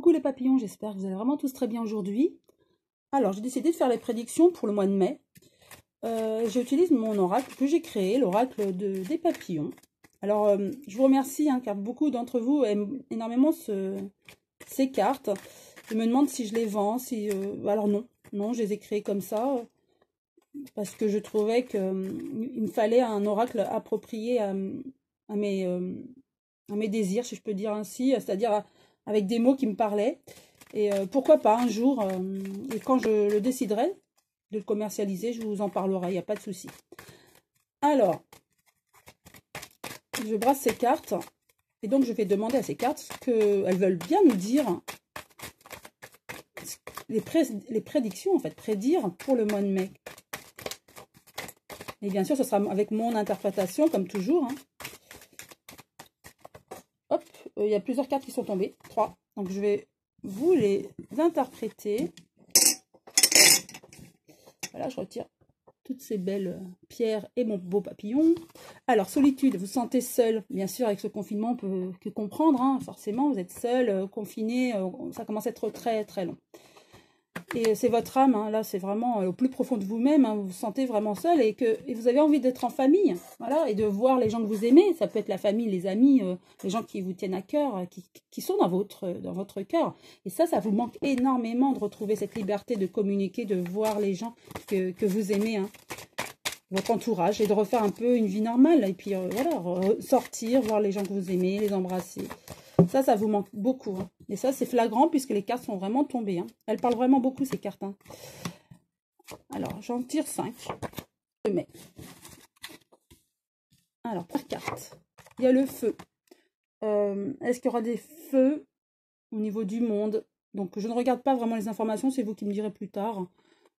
Coucou les papillons, j'espère que vous allez vraiment tous très bien aujourd'hui. Alors, j'ai décidé de faire les prédictions pour le mois de mai. J'utilise mon oracle que j'ai créé, l'oracle des papillons. Alors, je vous remercie, car beaucoup d'entre vous aiment énormément ces cartes. Ils me demandent si je les vends, alors non, je les ai créées comme ça, parce que je trouvais qu'il me fallait un oracle approprié à mes désirs, si je peux dire ainsi, c'est-à-dire avec des mots qui me parlaient. Et pourquoi pas un jour, et quand je le déciderai de le commercialiser, je vous en parlerai, il n'y a pas de souci. Alors, je brasse ces cartes, et donc je vais demander à ces cartes ce qu'elles veulent bien nous dire, les prédictions, en fait, prédire pour le mois de mai. Et bien sûr, ce sera avec mon interprétation, comme toujours. Hop, il y a plusieurs cartes qui sont tombées, 3. Donc je vais vous les interpréter. Voilà, je retire toutes ces belles pierres et mon beau papillon. Alors, solitude, vous vous sentez seul. Bien sûr, avec ce confinement, on peut que comprendre. Forcément, vous êtes seul, confiné, ça commence à être très, très long. Et c'est votre âme, là, c'est vraiment au plus profond de vous-même, vous vous sentez vraiment seul et vous avez envie d'être en famille, voilà, et de voir les gens que vous aimez. Ça peut être la famille, les amis, les gens qui vous tiennent à cœur, qui sont dans votre cœur. Et ça vous manque énormément de retrouver cette liberté de communiquer, de voir les gens que vous aimez, votre entourage, et de refaire un peu une vie normale. Et puis voilà, sortir, voir les gens que vous aimez, les embrasser. Ça vous manque beaucoup. Et ça, c'est flagrant puisque les cartes sont vraiment tombées. Elles parlent vraiment beaucoup, ces cartes. Alors, j'en tire 5. Je mets. Alors, par carte, il y a le feu. Est-ce qu'il y aura des feux au niveau du monde? Donc, je ne regarde pas vraiment les informations. C'est vous qui me direz plus tard.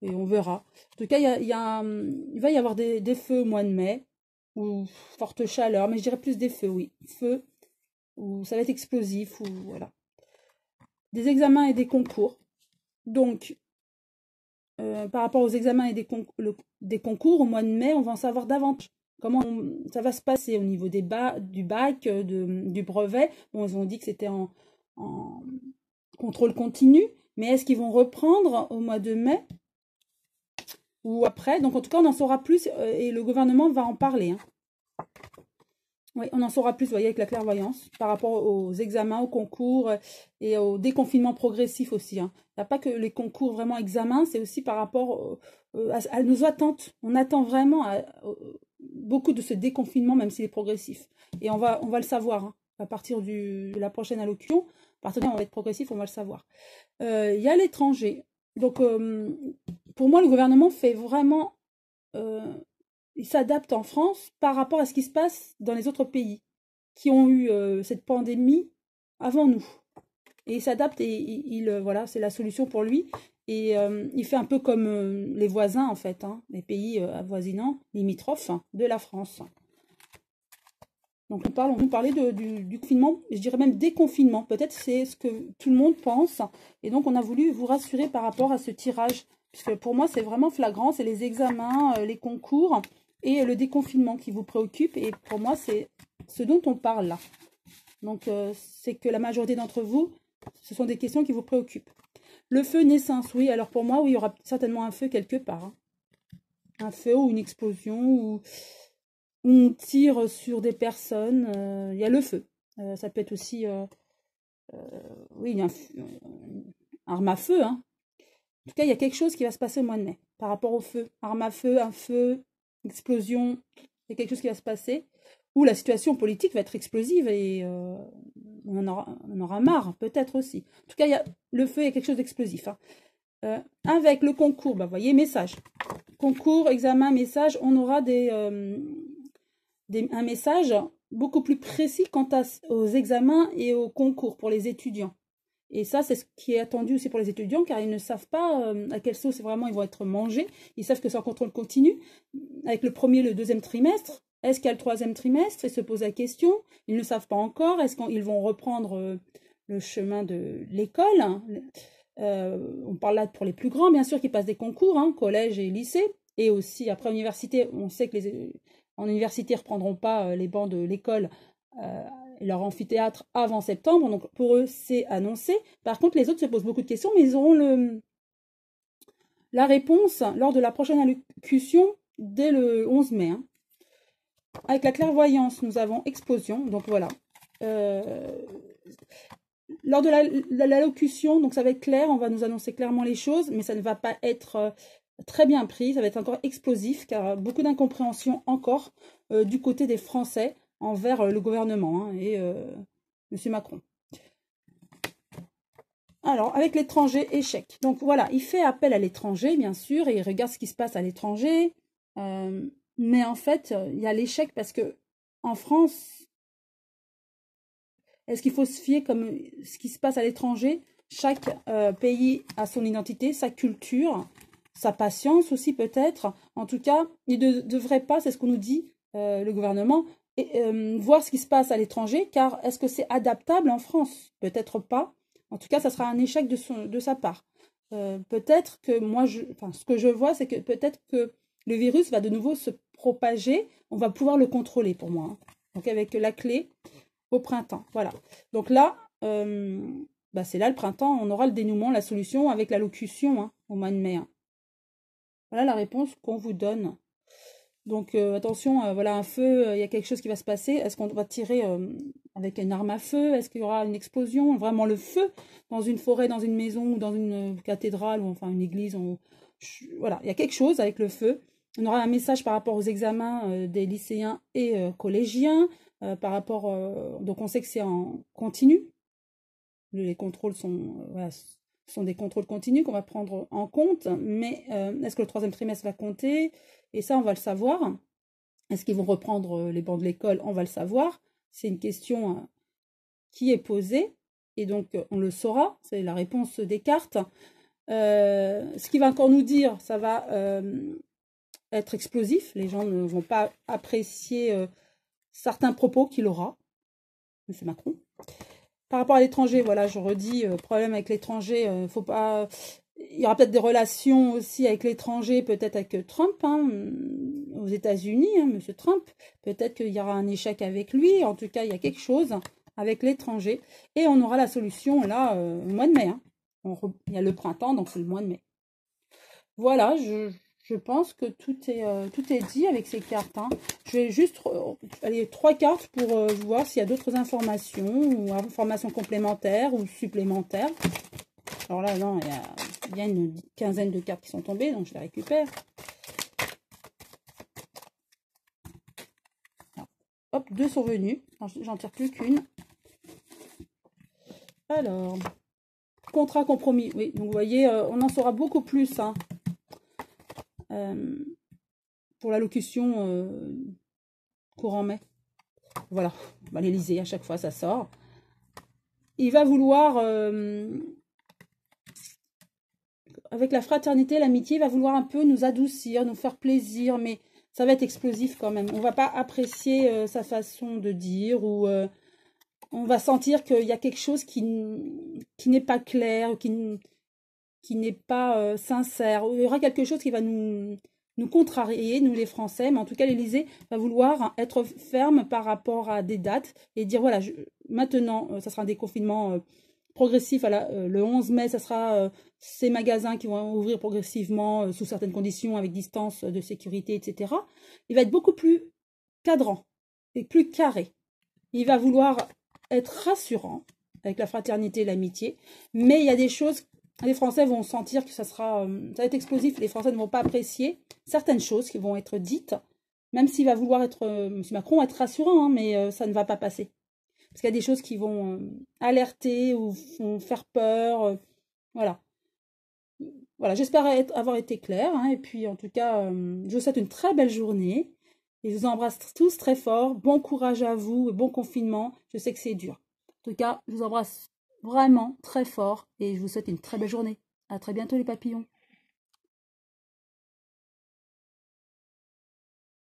Et on verra. En tout cas, il va y avoir des feux au mois de mai. Ou forte chaleur. Mais je dirais plus des feux, oui. Feu. Ou ça va être explosif, ou voilà. Des examens et des concours. Donc, par rapport aux examens et des concours, au mois de mai, on va en savoir davantage. Comment ça va se passer au niveau du bac, du brevet. Bon, ils ont dit que c'était en contrôle continu, mais est-ce qu'ils vont reprendre au mois de mai ou après? Donc, en tout cas, on en saura plus et le gouvernement va en parler. Oui, on en saura plus, vous voyez, avec la clairvoyance, par rapport aux examens, aux concours et au déconfinement progressif aussi. Il n'y a pas que les concours vraiment examens, c'est aussi par rapport à nos attentes. On attend vraiment beaucoup de ce déconfinement, même s'il est progressif. Et on va le savoir à partir de la prochaine allocution. À partir de là, on va être progressif, on va le savoir. Il y a l'étranger. Donc, pour moi, le gouvernement fait vraiment... il s'adapte en France par rapport à ce qui se passe dans les autres pays qui ont eu cette pandémie avant nous. Et il s'adapte et voilà, c'est la solution pour lui. Et il fait un peu comme les voisins, en fait, les pays avoisinants, limitrophes de la France. Donc on parlait du confinement, je dirais même déconfinement. Peut-être c'est ce que tout le monde pense. Et donc on a voulu vous rassurer par rapport à ce tirage. Puisque pour moi, c'est vraiment flagrant, c'est les examens, les concours et le déconfinement qui vous préoccupe. Et pour moi, c'est ce dont on parle là. Donc, c'est que la majorité d'entre vous, ce sont des questions qui vous préoccupent. Le feu naissance, oui. Alors pour moi, oui, il y aura certainement un feu quelque part. Un feu ou une explosion ou on tire sur des personnes. Il y a le feu. Ça peut être aussi, oui, un arme à feu. En tout cas, il y a quelque chose qui va se passer au mois de mai par rapport au feu. Arme à feu, un feu, explosion, il y a quelque chose qui va se passer. Où la situation politique va être explosive et on en aura marre, peut-être aussi. En tout cas, le feu est quelque chose d'explosif. Avec le concours, vous voyez, message. Concours, examen, message, on aura un message beaucoup plus précis quant aux examens et aux concours pour les étudiants. Et ça, c'est ce qui est attendu aussi pour les étudiants, car ils ne savent pas à quelle sauce vraiment ils vont être mangés. Ils savent que c'est en contrôle continu, avec le premier et le deuxième trimestre. Est-ce qu'il y a le troisième trimestre? Ils se posent la question. Ils ne savent pas encore. Est-ce qu'ils vont reprendre le chemin de l'école? On parle là pour les plus grands, bien sûr, qui passent des concours, collège et lycée. Et aussi, après université, on sait que en université, ne reprendront pas les bancs de l'école leur amphithéâtre avant septembre. Donc pour eux, c'est annoncé. Par contre, les autres se posent beaucoup de questions, mais ils auront la réponse lors de la prochaine allocution dès le 11 mai. Hein. Avec la clairvoyance, nous avons explosion. Donc voilà. Lors de l'allocution, donc ça va être clair, on va nous annoncer clairement les choses, mais ça ne va pas être très bien pris, ça va être encore explosif, car beaucoup d'incompréhension encore du côté des Français envers le gouvernement hein, et M. Macron. Alors, avec l'étranger, échec. Donc voilà, il fait appel à l'étranger, bien sûr, et il regarde ce qui se passe à l'étranger. Mais en fait, il y a l'échec parce que en France, est-ce qu'il faut se fier comme ce qui se passe à l'étranger? Chaque pays a son identité, sa culture, sa patience aussi peut-être. En tout cas, il ne devrait pas, c'est ce qu'on nous dit, le gouvernement, voir ce qui se passe à l'étranger, car est-ce que c'est adaptable en France? Peut-être pas. En tout cas, ça sera un échec de sa part. Peut-être que moi, ce que je vois, c'est que peut-être que le virus va de nouveau se propager. On va pouvoir le contrôler pour moi. Hein. Donc avec la clé au printemps. Voilà. Donc là, c'est là le printemps. On aura le dénouement, la solution avec l'allocution hein, au mois de mai. Hein. Voilà la réponse qu'on vous donne. Donc attention, voilà un feu, il y a quelque chose qui va se passer. Est-ce qu'on va tirer avec une arme à feu? Est-ce qu'il y aura une explosion? Vraiment le feu dans une forêt, dans une maison ou dans une cathédrale ou enfin une église. Voilà, il y a quelque chose avec le feu. On aura un message par rapport aux examens des lycéens et collégiens. Par rapport, donc on sait que c'est en continu. Les contrôles sont des contrôles continus qu'on va prendre en compte. Mais est-ce que le 3e trimestre va compter? Et ça, on va le savoir. Est-ce qu'ils vont reprendre les bancs de l'école? On va le savoir. C'est une question qui est posée. Et donc, on le saura. C'est la réponse des cartes. Ce qu'il va encore nous dire, ça va être explosif. Les gens ne vont pas apprécier certains propos qu'il aura. M. Macron. Par rapport à l'étranger, voilà, je redis, problème avec l'étranger, faut pas... Il y aura peut-être des relations aussi avec l'étranger, peut-être avec Trump, hein, aux États-Unis, hein, M. Trump. Peut-être qu'il y aura un échec avec lui. En tout cas, il y a quelque chose avec l'étranger. Et on aura la solution, là, au mois de mai. Hein. Il y a le printemps, donc c'est le mois de mai. Voilà, je pense que tout est dit avec ces cartes. Hein. Je vais juste aller 3 cartes pour voir s'il y a d'autres informations ou informations complémentaires ou supplémentaires. Alors là, non, il y a une quinzaine de cartes qui sont tombées, donc je les récupère. Alors, hop, 2 sont venues. J'en tire plus qu'une. Alors, contrat compromis. Oui, donc vous voyez, on en saura beaucoup plus. Hein. Pour l'allocution courant mai. Voilà, l'Élysée, à chaque fois, ça sort. Il va vouloir, avec la fraternité, l'amitié, il va vouloir un peu nous adoucir, nous faire plaisir, mais ça va être explosif quand même. On ne va pas apprécier sa façon de dire ou on va sentir qu'il y a quelque chose qui n'est pas clair, qui n'est pas sincère. Il y aura quelque chose qui va nous contrarier, nous les Français, mais en tout cas l'Élysée va vouloir être ferme par rapport à des dates et dire voilà, maintenant ça sera un déconfinement progressif le 11 mai, ça sera ces magasins qui vont ouvrir progressivement sous certaines conditions avec distance de sécurité, etc. Il va être beaucoup plus cadrant et plus carré. Il va vouloir être rassurant avec la fraternité et l'amitié, mais il y a des choses... Les Français vont sentir que ça va être explosif. Les Français ne vont pas apprécier certaines choses qui vont être dites, même s'il va vouloir être, M. Macron, être rassurant, hein, mais ça ne va pas passer. Parce qu'il y a des choses qui vont alerter ou vont faire peur. Voilà. Voilà, j'espère avoir été claire. Hein, et puis, en tout cas, je vous souhaite une très belle journée. Et je vous embrasse tous très fort. Bon courage à vous et bon confinement. Je sais que c'est dur. En tout cas, je vous embrasse vraiment très fort et je vous souhaite une très belle journée. À très bientôt les papillons.